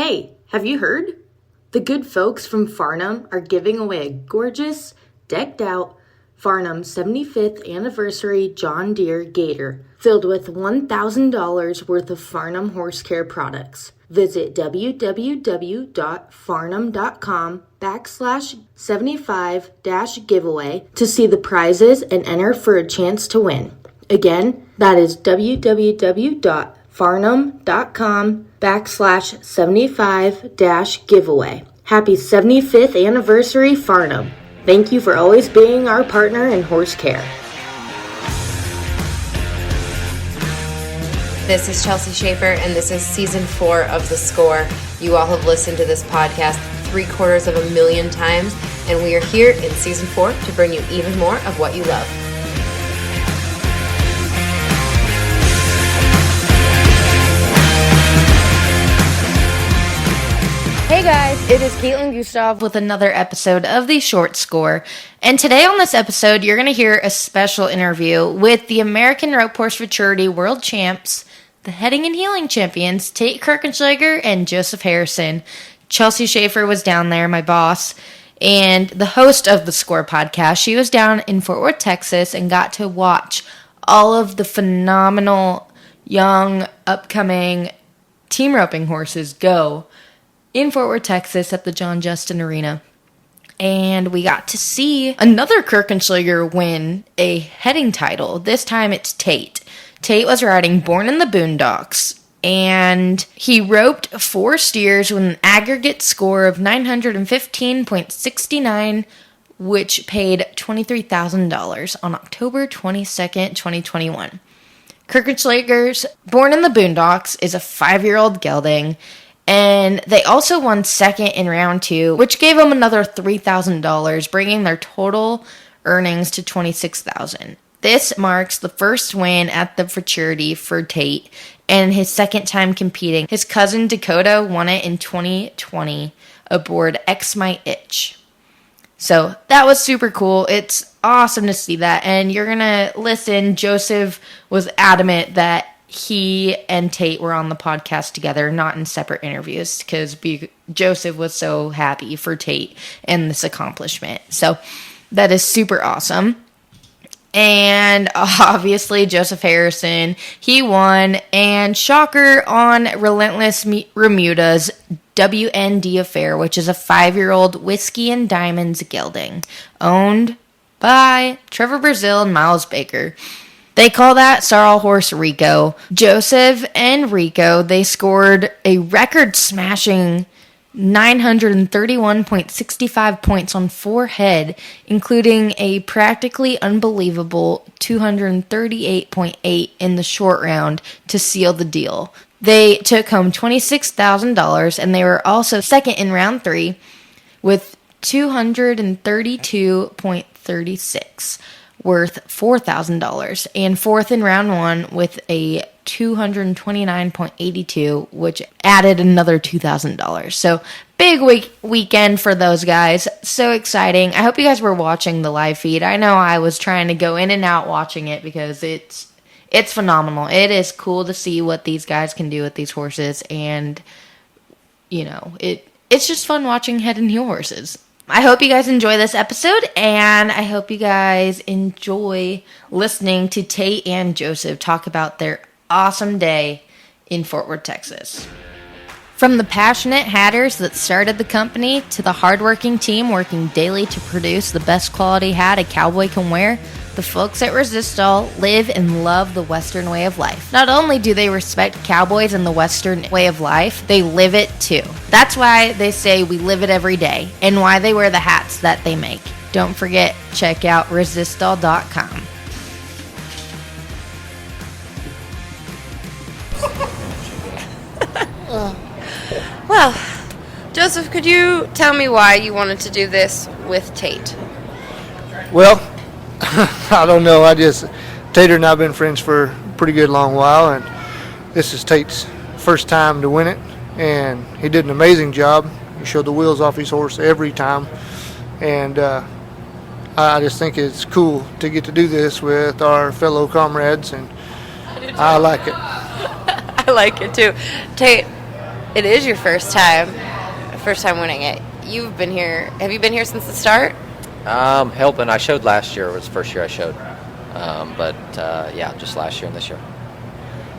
Hey, have you heard? The good folks from Farnham are giving away a gorgeous, decked-out Farnham 75th Anniversary John Deere Gator filled with $1,000 worth of Farnham Horse Care products. Visit www.farnham.com/75-giveaway to see the prizes and enter for a chance to win. Again, that is www.farnham.com/75-giveaway. Happy 75th anniversary, Farnham. Thank you for always being our partner in horse care. This is Chelsea Schaefer, and this is Season 4 of The Score. You all have listened to this podcast 750,000 times, and we are here in Season 4 to bring you even more of what you love. Hey guys, it is Caitlin Gustav with another episode of The Short Score. And today on this episode, you're going to hear a special interview with the American Rope Horse Futurity World Champs, the Heading and Heeling Champions, Tate Kirchenschlager and Joseph Harrison. Chelsea Schaefer was down there, my boss, and the host of the Score podcast. She was down in Fort Worth, Texas, and got to watch all of the phenomenal, young, upcoming team roping horses go in Fort Worth, Texas at the John Justin Arena. And we got to see another Kirchenschlager win a heading title. This time it's Tate. Tate was riding Born in the Boondocs, and he roped 4 steers with an aggregate score of 915.69, which paid $23,000 on October 22nd, 2021. Kirchenschlager's Born in the Boondocs is a 5-year-old gelding, and they also won second in round 2, which gave them another $3,000, bringing their total earnings to $26,000. This marks the first win at the Futurity for Tate and his second time competing. His cousin Dakota won it in 2020 aboard X My Itch. So that was super cool. It's awesome to see that. And you're going to listen. Joseph was adamant that he and Tate were on the podcast together, not in separate interviews, because Joseph was so happy for Tate and this accomplishment. So that is super awesome. And obviously, Joseph Harrison, he won. And shocker on Relentless Remuda's WND Affair, which is a 5-year-old Whizkey N Diamonds gelding, owned by Trevor Brazil and Miles Baker. They call that sorrel horse Rico. Joseph and Rico, they scored a record-smashing 931.65 points on 4 head, including a practically unbelievable 238.8 in the short round to seal the deal. They took home $26,000, and they were also second in round 3 with 232.36. worth $4,000, and fourth in round 1 with a 229.82, which added another $2,000. So big weekend for those guys. So exciting. I hope you guys were watching the live feed. I know I was trying to go in and out watching it because it's phenomenal. It is cool to see what these guys can do with these horses, and you know, it's just fun watching head and heel horses. I hope you guys enjoy this episode, and I hope you guys enjoy listening to Tate and Joseph talk about their awesome day in Fort Worth, Texas. From the passionate hatters that started the company to the hardworking team working daily to produce the best quality hat a cowboy can wear, the folks at Resistol live and love the Western way of life. Not only do they respect cowboys and the Western way of life, they live it too. That's why they say we live it every day, and why they wear the hats that they make. Don't forget, check out Resistol.com. Well, Joseph, could you tell me why you wanted to do this with Tate? Well, I don't know. Tater and I have been friends for a pretty good long while, and this is Tate's first time to win it, and he did an amazing job. He showed the wheels off his horse every time, and I just think it's cool to get to do this with our fellow comrades, and I like it. I like it too. Tate, It is your first time winning it. You've been here. Have you been here since the start? Helping. I showed last year. It was the first year I showed. Just last year and this year.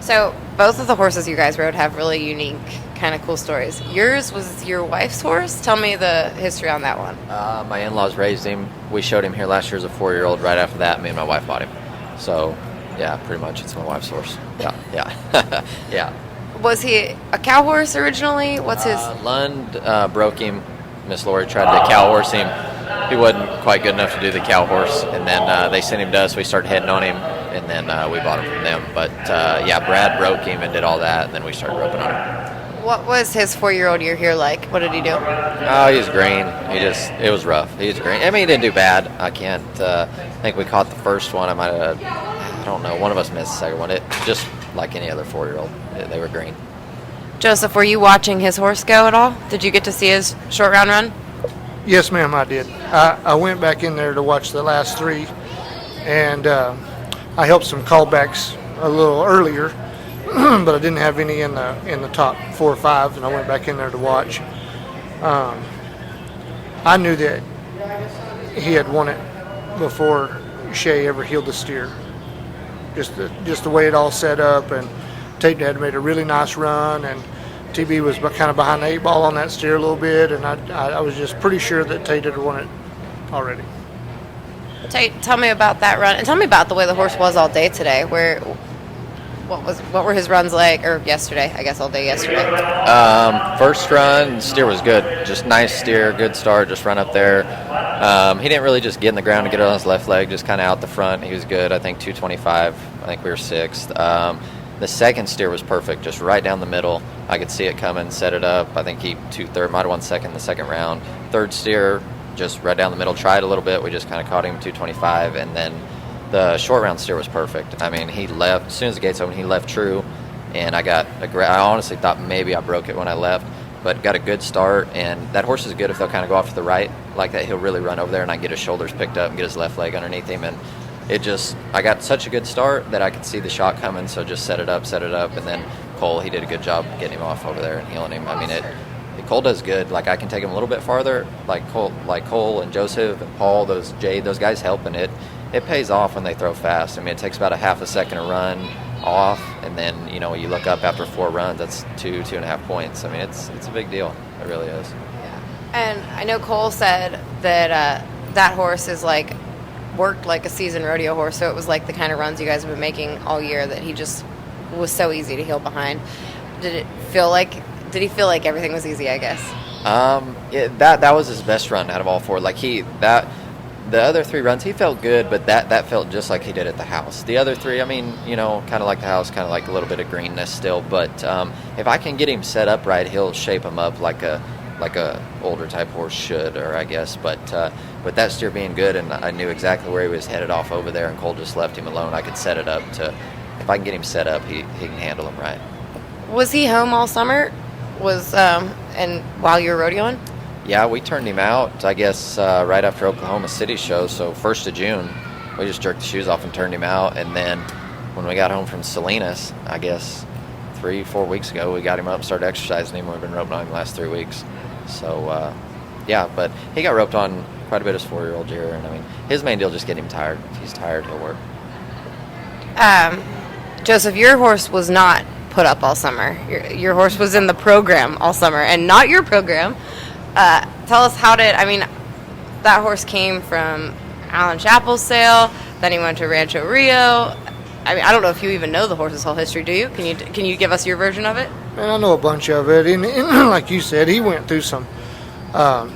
So both of the horses you guys rode have really unique, kind of cool stories. Yours was your wife's horse. Tell me the history on that one. My in-laws raised him. We showed him here last year as a 4-year-old. Right after that, me and my wife bought him. So, yeah, pretty much it's my wife's horse. Yeah. Yeah. Was he a cow horse originally? What's his? Lund broke him. Miss Lori tried to cow horse him. He wasn't quite good enough to do the cow horse, and then they sent him to us. We started heading on him, and then we bought him from them. But Brad broke him and did all that, and then we started roping on him. What was his 4-year-old year here like? What did he do? Oh, he was green. It was rough. He was green. I mean, he didn't do bad. I can't think we caught the first one. I don't know. One of us missed the second one. It just like any other 4-year-old. They were green. Joseph, were you watching his horse go at all? Did you get to see his short round run? Yes, ma'am, I did. I went back in there to watch the last 3, and I helped some callbacks a little earlier, but I didn't have any in the top 4 or 5, and I went back in there to watch. I knew that he had won it before Shay ever healed the steer. Just the way it all set up, and Tate had made a really nice run, and TB was kind of behind the 8 ball on that steer a little bit, and I was just pretty sure that Tate had won it already. Tate, tell me about that run, and tell me about the way the horse was all day today. What were his runs like, or yesterday? I guess all day yesterday. First run, steer was good. Just nice steer, good start. Just run up there. He didn't really just get in the ground and get it on his left leg. Just kind of out the front. He was good. I think 225. I think we were 6th. The second steer was perfect, just right down the middle. I could see it coming, set it up. I think he might have won second the second round. Third steer, just right down the middle, tried a little bit. We just kind of caught him 225, and then the short round steer was perfect. I mean, he left as soon as the gates opened. He left true, and I honestly thought maybe I broke it when I left, but got a good start. And that horse is good if they'll kind of go off to the right like that. He'll really run over there, and I get his shoulders picked up and get his left leg underneath him, and I got such a good start that I could see the shot coming, so just set it up, and then Cole, he did a good job getting him off over there and healing him. I mean, Cole does good. Like, I can take him a little bit farther, like Cole and Joseph and Paul, those guys help, and it pays off when they throw fast. I mean, it takes about a half a second to run off, and then, you look up after 4 runs, that's 2.5 points. I mean, it's a big deal. It really is. Yeah. And I know Cole said that that horse is worked like a seasoned rodeo horse, so it was like the kind of runs you guys have been making all year, that he just was so easy to heel behind. Did he feel like everything was easy, I guess? That was his best run out of all 4. The other 3 runs, he felt good, but that felt just like he did at the house. The other 3, I mean, kind of like the house, kind of like a little bit of greenness still. But if I can get him set up right, he'll shape him up like a older type horse should, or I guess. But with that steer being good, and I knew exactly where he was headed off over there, and Cole just left him alone, I could set it up to, if I can get him set up, he can handle him right. Was he home all summer? And while you were rodeoing? Yeah, we turned him out, I guess, right after Oklahoma City show, so 1st of June. We just jerked the shoes off and turned him out, and then when we got home from Salinas, I guess 3-4 weeks ago, we got him up and started exercising him. We've been roping on him the last 3 weeks. So, but he got roped on quite a bit as 4-year-old year, and I mean, his main deal is just getting him tired. If he's tired, he'll work. Joseph, your horse was not put up all summer. Your horse was in the program all summer, and not your program. Tell us that horse came from Alan Chappell's sale, then he went to Rancho Rio. I mean, I don't know if you even know the horse's whole history, do you? Can you give us your version of it? Man, I know a bunch of it, and like you said, he went through some,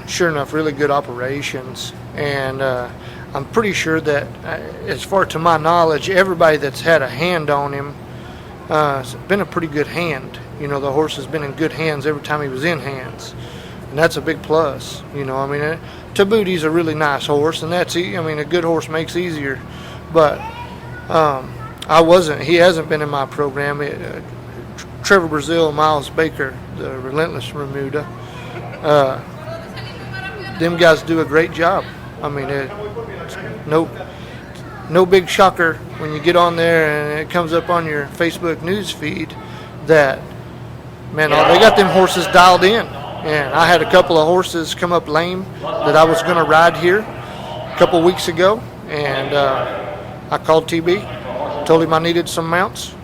sure enough, really good operations, and I'm pretty sure that, as far to my knowledge, everybody that's had a hand on him has been a pretty good hand. The horse has been in good hands every time he was in hands, and that's a big plus. To boot, he's a really nice horse, and a good horse makes easier, but he hasn't been in my program. Trevor Brazil, Miles Baker, the Relentless Remuda, them guys do a great job. I mean, no big shocker when you get on there and it comes up on your Facebook news feed that man, they got them horses dialed in. And I had a couple of horses come up lame that I was going to ride here a couple weeks ago. And I called TB, told him I needed some mounts,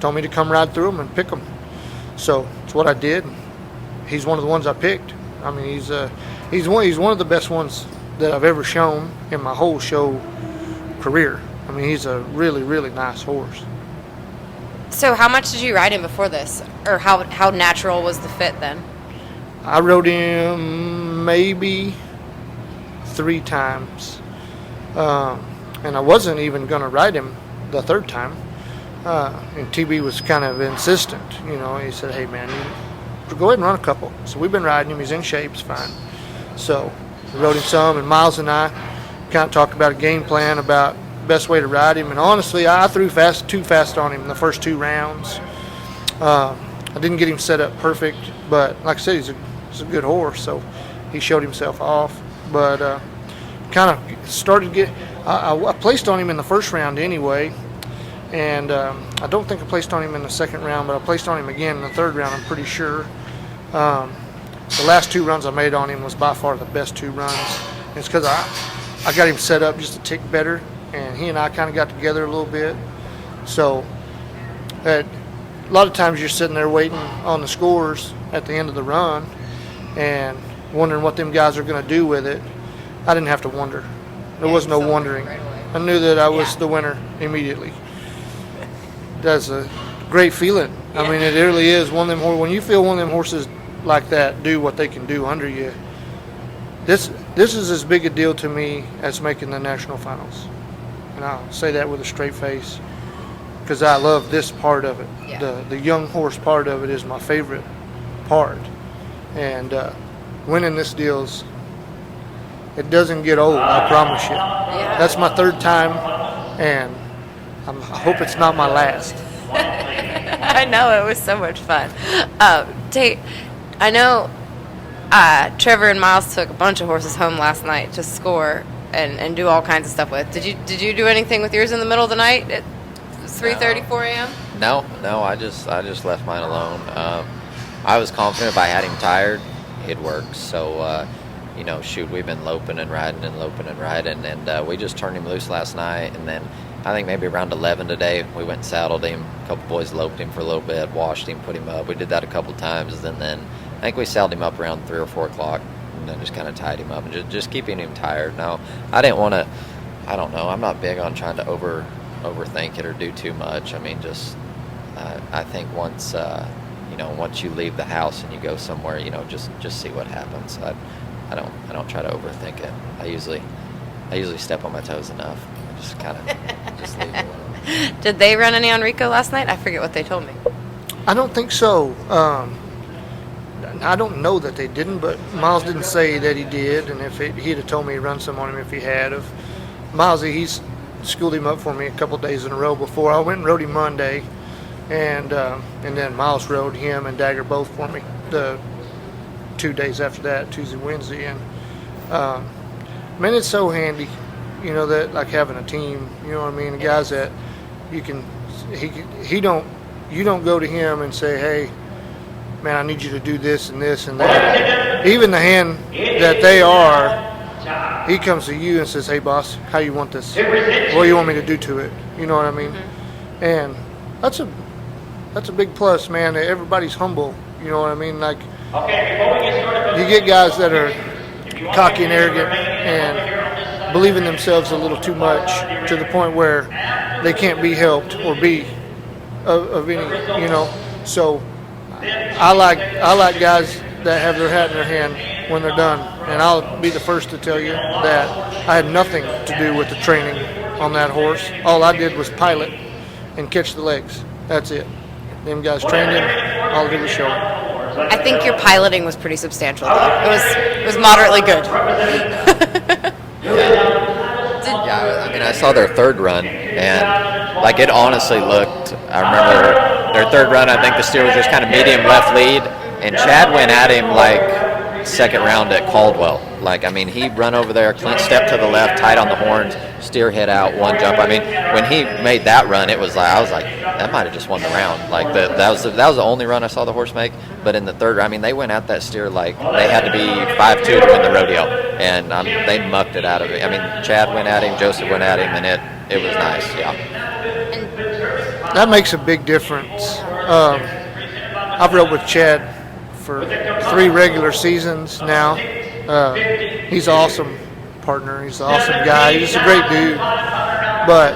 told me to come ride through them and pick them. So it's what I did. He's one of the ones I picked. I mean, he's one of the best ones that I've ever shown in my whole show career. I mean, he's a really, really nice horse. So how much did you ride him before this? Or how natural was the fit then? I rode him maybe 3 times. And I wasn't even going to ride him the 3rd time. And TB was kind of insistent. He said, hey, man, go ahead and run a couple. So we've been riding him. He's in shape. It's fine. So we rode him some, and Miles and I kind of talked about a game plan about best way to ride him. And honestly, I threw too fast on him in the first 2 rounds. I didn't get him set up perfect, but like I said, he's a good horse, so he showed himself off. But kind of started I placed on him in the first round anyway, and I don't think I placed on him in the 2nd round, but I placed on him again in the 3rd round, I'm pretty sure. The last 2 runs I made on him was by far the best 2 runs. And it's because I got him set up just a tick better, and he and I kind of got together a little bit. So a lot of times you're sitting there waiting on the scores at the end of the run and wondering what them guys are going to do with it. I didn't have to wonder. There was no wondering. I knew that I was the winner immediately. That's a great feeling. I mean, it really is. One of them when you feel one of them horses like that do what they can do under you. This is as big a deal to me as making the national finals, and I'll say that with a straight face because I love this part of it. Yeah. The young horse part of it is my favorite part, and winning this deal's. It doesn't get old, I promise you. Yeah. That's my 3rd time, and I hope it's not my last. I know, it was so much fun. Tate, I know Trevor and Miles took a bunch of horses home last night to score and do all kinds of stuff with. Did you do anything with yours in the middle of the night at 3:30, 4 a.m.? No, I just left mine alone. I was confident if I had him tired, it'd work. So, we've been loping and riding, and we just turned him loose last night, and then I think maybe around 11 today, we went and saddled him. A couple boys loped him for a little bit, washed him, put him up. We did that a couple times, and then I think we saddled him up around 3 or 4 o'clock, and then just kind of tied him up and just keeping him tired. Now, I didn't want to. I don't know. I'm not big on trying to overthink it or do too much. I mean, I think once once you leave the house and you go somewhere, just see what happens. I don't try to overthink it. I usually step on my toes enough. I just kind of just leave it alone. Did they run any on Rico last night? I forget what they told me. I don't think so. I don't know that they didn't, but Miles didn't say that he did, and if he'd have told me he'd run some on him if he had of. Miles, he's schooled him up for me a couple days in a row before. I went and rode him Monday, and then Miles rode him and Dagger both for me the 2 days after that, Tuesday, Wednesday, and man, it's so handy, that like having a team, you know what I mean, the guys that you don't go to him and say, hey, man, I need you to do this and this and that. Even the hand that they are, he comes to you and says, hey, boss, how you want this? What do you want me to do to it? You know what I mean? Mm-hmm. And that's a big plus, man. Everybody's humble, you know what I mean? Like, you get guys that are cocky and arrogant and believe in themselves a little too much to the point where they can't be helped or be of any, So I like guys that have their hat in their hand when they're done. And I'll be the first to tell you that I had nothing to do with the training on that horse. All I did was pilot and catch the legs. That's it. Them guys trained him. All I did was show him. I think your piloting was pretty substantial, though. It was moderately good. Yeah, I mean, I saw their 3rd run, and it honestly looked. I remember their 3rd run. I think the steer was just kind of medium left lead, and Chad went at him second round at Caldwell. Like, I mean, he run over there, Clint stepped to the left, tight on the horns, steer head out, one jump. I mean, when he made that run, it was like, I was like, that might have just won the round. Like, that was the only run I saw the horse make. But in the third round, I mean, they went at that steer like they had to be 5-2 to win the rodeo, and they mucked it out of it. I mean, Chad went at him, Joseph went at him, and it was nice. Yeah. That makes a big difference. I've rode with Chad for 3 regular seasons now. He's an awesome partner. He's an awesome guy. He's a great dude. But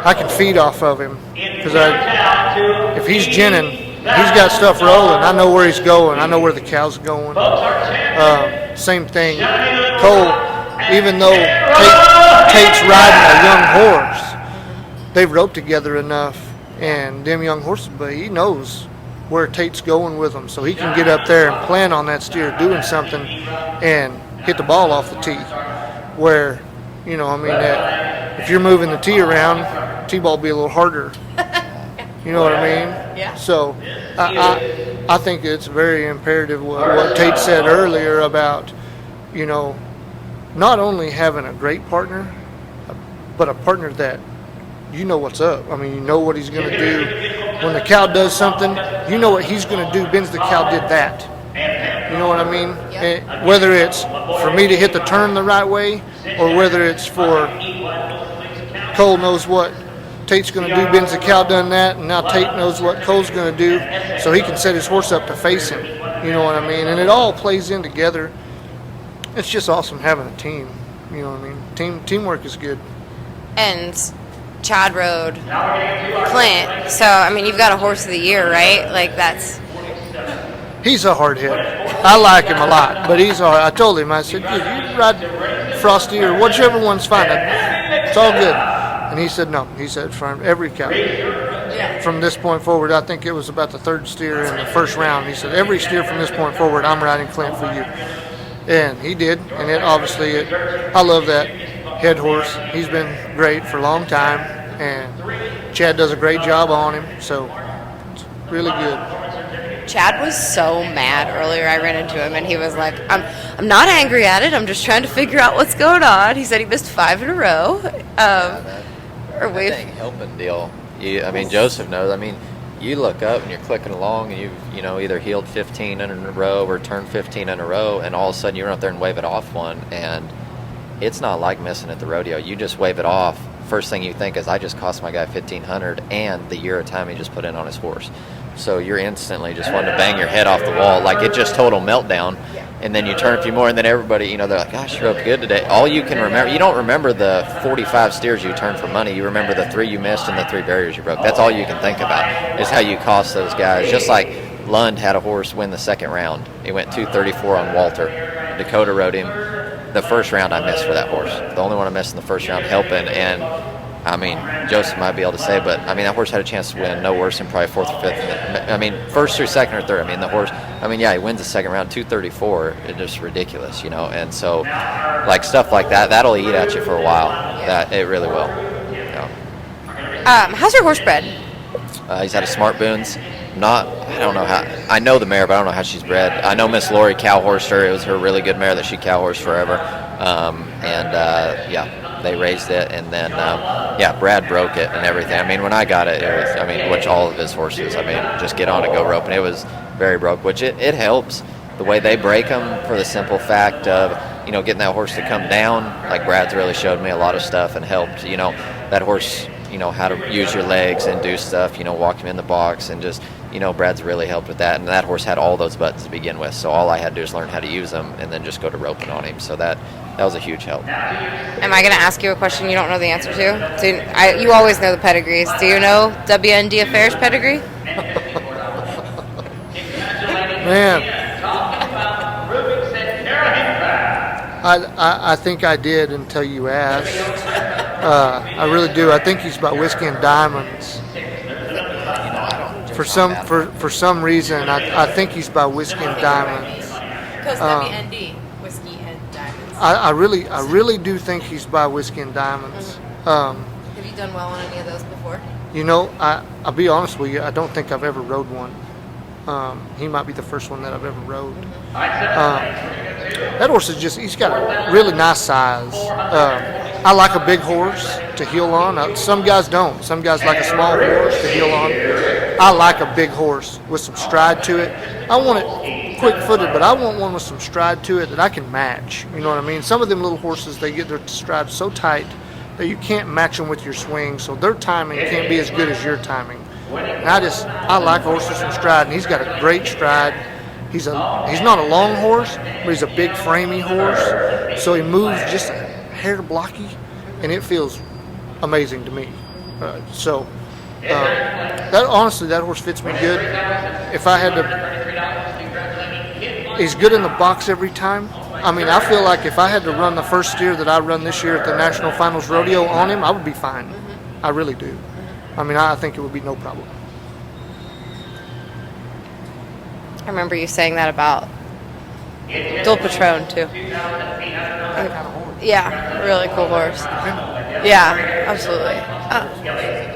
I can feed off of him because if he's ginning, he's got stuff rolling. I know where he's going. I know where the cow's going. Same thing. Cole, even though Tate's riding a young horse, they've roped together enough, and them young horses, but he knows where Tate's going with them, so he can get up there and plan on that steer doing something and hit the ball off the tee. Where, you know, I mean, if you're moving the tee around, tee-ball will be a little harder. You know what I mean? Yeah. So I think it's very imperative what Tate said earlier about, you know, not only having a great partner, but a partner that you know what's up. I mean, you know what he's going to do. When the cow does something, you know what he's going to do. Ben's the cow did that. You know what I mean? Yep. Whether it's for me to hit the turn the right way, or whether it's for Cole knows what Tate's going to do. Ben's the cow done that, and now Tate knows what Cole's going to do, so he can set his horse up to face him. You know what I mean? And it all plays in together. It's just awesome having a team. You know what I mean? Teamwork is good. And Chad rode Clint, so I mean, you've got a horse of the year, right? Like He's a hard hit. I like him a lot, but he's hard. I told him, I said, "Dude, you ride Frosty or whichever one's fine. It's all good." And he said, "No." He said, "From every cow, from this point forward," I think it was about the third steer in the first round. He said, "Every steer from this point forward, I'm riding Clint for you." And he did, and I love that head horse. He's been great for a long time, and Chad does a great job on him, so it's really good. Chad was so mad earlier. I ran into him, and he was like, I'm not angry at it. I'm just trying to figure out what's going on. He said he missed 5 in a row. Helping deal. I mean, Joseph knows. I mean, you look up and you're clicking along, and you've either healed 15 in a row or turned 15 in a row, and all of a sudden you run up there and wave it off one, and it's not like missing at the rodeo. You just wave it off. First thing you think is, I just cost my guy $1,500 and the year of time he just put in on his horse. So you're instantly just wanting to bang your head off the wall. Like, it just total meltdown. And then you turn a few more, and then everybody, they're like, "Gosh, you roped good today." All you can remember, you don't remember the 45 steers you turned for money. You remember the 3 you missed and the 3 barriers you broke. That's all you can think about, is how you cost those guys. Just like Lund had a horse win the second round. He went 234 on Walter. Dakota rode him. The first round I missed for that horse. The only one I missed in the first round helping. And, I mean, Joseph might be able to say, but, I mean, that horse had a chance to win no worse than probably 4th or 5th. I mean, first through second or third. I mean, the horse, he wins the second round, 234. It's just ridiculous, And so, like, stuff like that, that'll eat at you for a while. That it really will. How's your horse bred? He's had a Smart Boons. I don't know how. I know the mare, but I don't know how she's bred. I know Miss Lori cow-horsed her. It was her really good mare that she cow-horsed forever. They raised it, and then Brad broke it and everything. I mean, when I got it, which all of his horses, just get on and go rope, and it was very broke. Which it helps the way they break them, for the simple fact of getting that horse to come down. Like, Brad's really showed me a lot of stuff and helped. That horse. How to use your legs and do stuff, walk him in the box, and just, Brad's really helped with that. And that horse had all those buttons to begin with, so all I had to do is learn how to use them and then just go to roping on him. So that was a huge help. Am I going to ask you a question you don't know the answer to? You always know the pedigrees. Do you know WND Affairs pedigree? Man, I think I did until you asked. I really do. I think he's by Whizkey N Diamonds. For some reason, I think he's by Whizkey N Diamonds. Because WND, Whizkey N Diamonds. I really do think he's by Whizkey N Diamonds. Have you done well on any of those before? I'll be honest with you. I don't think I've ever rode one. He might be the first one that I've ever rode. That horse is he's got a really nice size. I like a big horse to heel on. Some guys don't. Some guys like a small horse to heel on. I like a big horse with some stride to it. I want it quick-footed, but I want one with some stride to it that I can match. You know what I mean? Some of them little horses, they get their stride so tight that you can't match them with your swing, so their timing can't be as good as your timing. And I like horses with some stride, and he's got a great stride. He's not a long horse, but he's a big framey horse, so he moves just a hair blocky, and it feels amazing to me. That horse fits me good. If I had to, he's good in the box every time. I mean, I feel like if I had to run the first steer that I run this year at the National Finals Rodeo on him, I would be fine. I really do. I mean, I think it would be no problem. I remember you saying that about Dual Patron too. Yeah, really cool horse. Yeah, absolutely.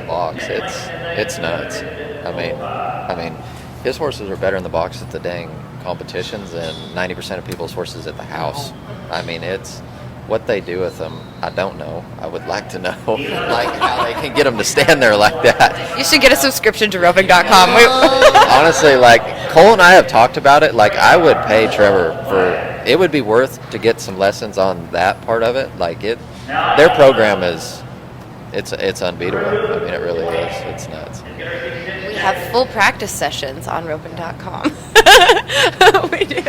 Box, it's nuts. I mean, his horses are better in the box at the dang competitions than 90% of people's horses at the house. I mean, it's what they do with them. I don't know. I would like to know, like how they can get them to stand there like that. You should get a subscription to roping.com. Honestly, like Cole and I have talked about it. Like I would pay Trevor for. It would be worth to get some lessons on that part of it. Like their program is. It's unbeatable. I mean, it really is. It's nuts. We have full practice sessions on roping.com. We do.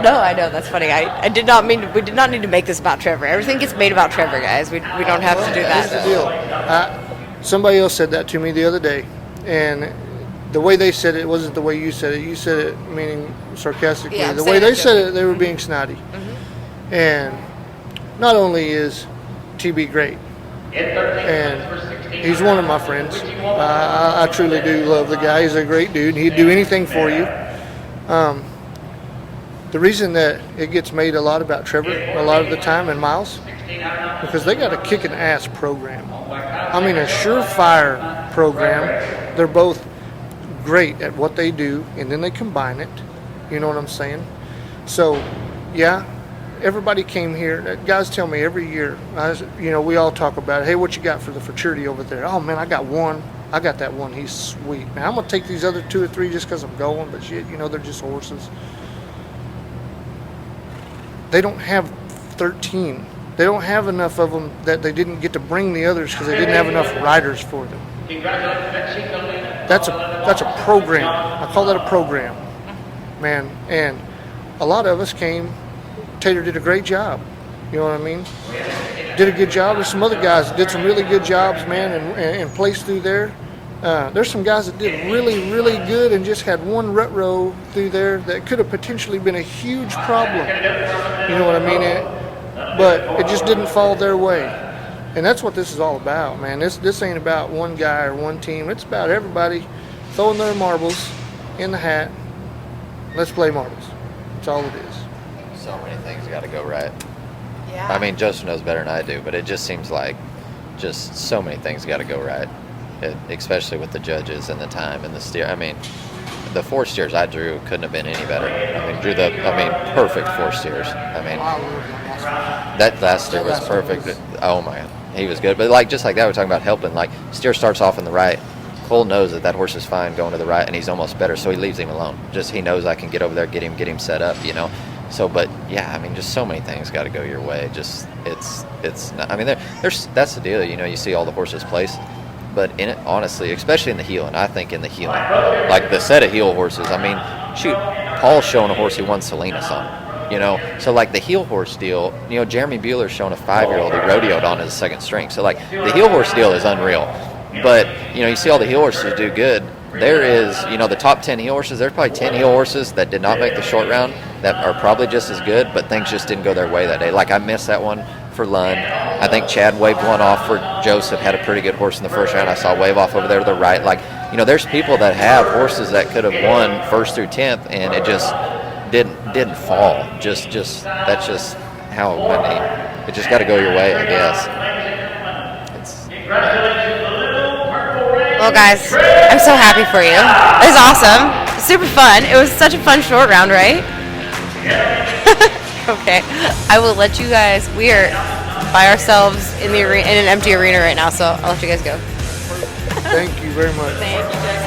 No, I know, that's funny. I did not mean we did not need to make this about Trevor. Everything gets made about Trevor, guys. We don't have to do that. Here's the deal. Somebody else said that to me the other day, and the way they said it wasn't the way you said it. You said it meaning sarcastically. Yeah, the way they said it, they were being snotty. Mm-hmm. And not only is TB great, and he's one of my friends. I truly do love the guy. He's a great dude. He'd do anything for you. The reason that it gets made a lot about Trevor a lot of the time and Miles, because they got a kicking ass program. I mean, a surefire program. They're both great at what they do, and then they combine it. You know what I'm saying? So, yeah. Everybody came here. Guys tell me every year, we all talk about it. Hey, what you got for the Futurity over there? Oh, man, I got one. I got that one. He's sweet. Man, I'm going to take these other 2 or 3 just because I'm going, but shit, they're just horses. They don't have 13. They don't have enough of them that they didn't get to bring the others because they didn't have enough riders for them. That's a program. I call that a program, man. And a lot of us came. Tater did a great job. You know what I mean? Did a good job. There's some other guys that did some really good jobs, man, and placed through there. There's some guys that did really, really good and just had one rut row through there that could have potentially been a huge problem. You know what I mean? But it just didn't fall their way. And that's what this is all about, man. This ain't about one guy or one team. It's about everybody throwing their marbles in the hat. Let's play marbles. That's all it is. So many things got to go right. Yeah. I mean, Joseph knows better than I do, but it just seems like just so many things got to go right, especially with the judges and the time and the steer. I mean, the 4 steers I drew couldn't have been any better. I mean, perfect 4 steers. I mean, that last steer was perfect. Oh my God, he was good. But just like that, we're talking about helping. Like steer starts off in the right. Cole knows that horse is fine going to the right, and he's almost better, so he leaves him alone. Just he knows I can get over there, get him set up, So, but yeah, I mean, just so many things got to go your way. Just it's not. I mean, there's that's the deal. You see all the horses placed, but in it, honestly, especially in the heeling, I think in the heeling, like the set of heel horses. I mean, shoot, Paul's showing a horse he won Salinas on. So like the heel horse deal. Jeremy Bueller's showing a 5-year-old he rodeoed on as a second string. So like the heel horse deal is unreal. But you see all the heel horses do good. There is, the top 10 heel horses, there's probably 10 heel horses that did not make the short round that are probably just as good, but things just didn't go their way that day. Like I missed that one for Lund. I think Chad waved one off for Joseph, had a pretty good horse in the first round. I saw wave off over there to the right. Like, there's people that have horses that could have won 1st through 10th, and it just didn't fall. Just that's just how it just got to go your way, I guess. Well, guys, I'm so happy for you. It was awesome. Super fun. It was such a fun short round, right? Okay. I will let you guys. We are by ourselves in the in an empty arena right now, so I'll let you guys go. Thank you very much. Thank you, guys.